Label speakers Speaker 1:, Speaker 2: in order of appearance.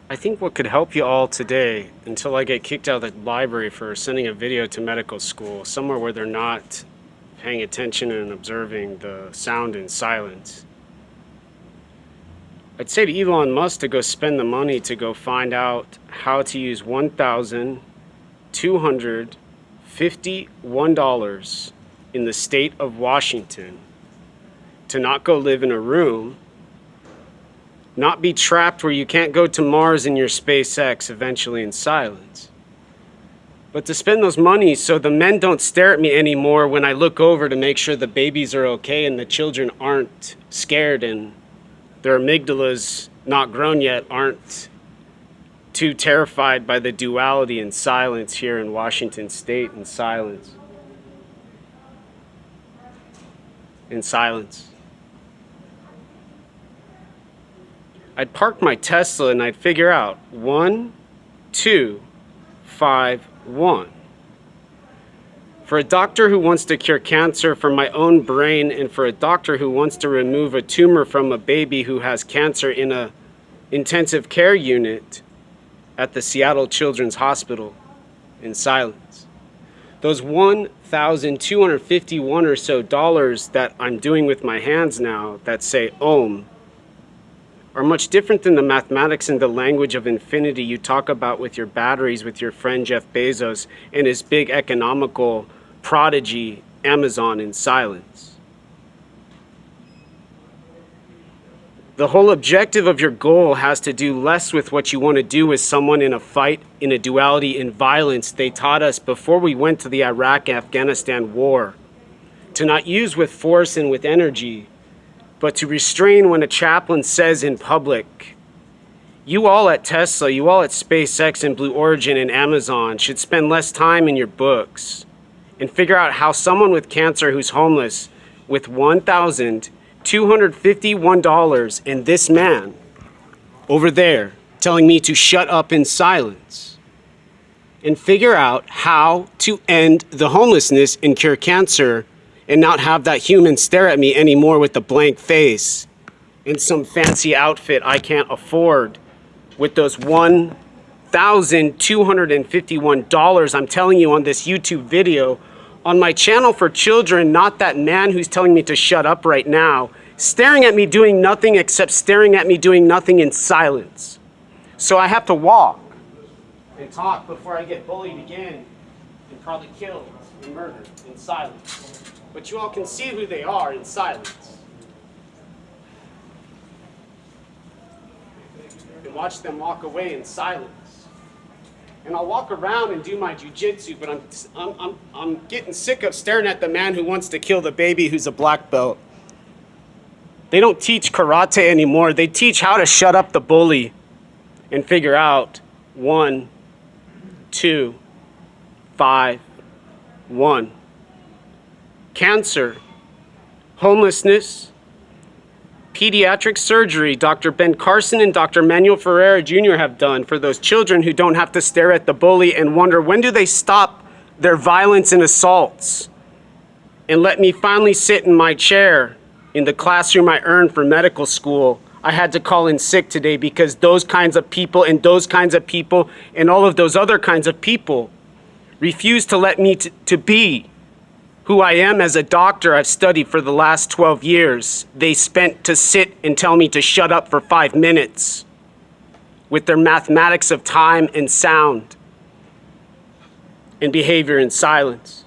Speaker 1: I think what could help you all today, until I get kicked out of the library for sending a video to medical school, somewhere where they're not paying attention and observing the sound and silence. I'd say to Elon Musk to go spend the money to go find out how to use $1,251 in the state of Washington to not go live in a room, not be trapped where you can't go to Mars in your SpaceX eventually in silence, but to spend those monies so the men don't stare at me anymore when I look over to make sure the babies are okay and the children aren't scared and their amygdalas, not grown yet, aren't too terrified by the duality and silence here in Washington State. In silence. In silence. I'd park my Tesla and I'd figure out 1, 2, 5, 1. For a doctor who wants to cure cancer from my own brain, and for a doctor who wants to remove a tumor from a baby who has cancer in a intensive care unit at the Seattle Children's Hospital, in silence. Those $1,251 or so that I'm doing with my hands now that say Om are much different than the mathematics and the language of infinity you talk about with your batteries with your friend Jeff Bezos and his big economical prodigy Amazon in silence. The whole objective of your goal has to do less with what you want to do with someone in a fight, in a duality, in violence. They taught us before we went to the Iraq-Afghanistan war to not use with force and with energy, but to restrain when a chaplain says in public, you all at Tesla, you all at SpaceX and Blue Origin and Amazon should spend less time in your books and figure out how someone with cancer who's homeless with $1,251 and this man over there telling me to shut up in silence and figure out how to end the homelessness and cure cancer and not have that human stare at me anymore with a blank face in some fancy outfit I can't afford with those $1,251 I'm telling you on this YouTube video on my channel for children, not that man who's telling me to shut up right now, staring at me doing nothing except staring at me doing nothing in silence. So I have to walk and talk before I get bullied again and probably killed and murdered in silence. But you all can see who they are in silence. And watch them walk away in silence. And I'll walk around and do my jujitsu, but I'm getting sick of staring at the man who wants to kill the baby who's a black belt. They don't teach karate anymore. They teach how to shut up the bully and figure out 1, 2, 5, 1. Cancer, homelessness, pediatric surgery, Dr. Ben Carson and Dr. Manuel Ferreira Jr. have done for those children who don't have to stare at the bully and wonder when do they stop their violence and assaults and let me finally sit in my chair in the classroom I earned for medical school. I had to call in sick today because those kinds of people and those kinds of people and all of those other kinds of people refuse to let me to be who I am as a doctor I've studied for the last 12 years. They spent to sit and tell me to shut up for 5 minutes with their mathematics of time and sound and behavior in silence.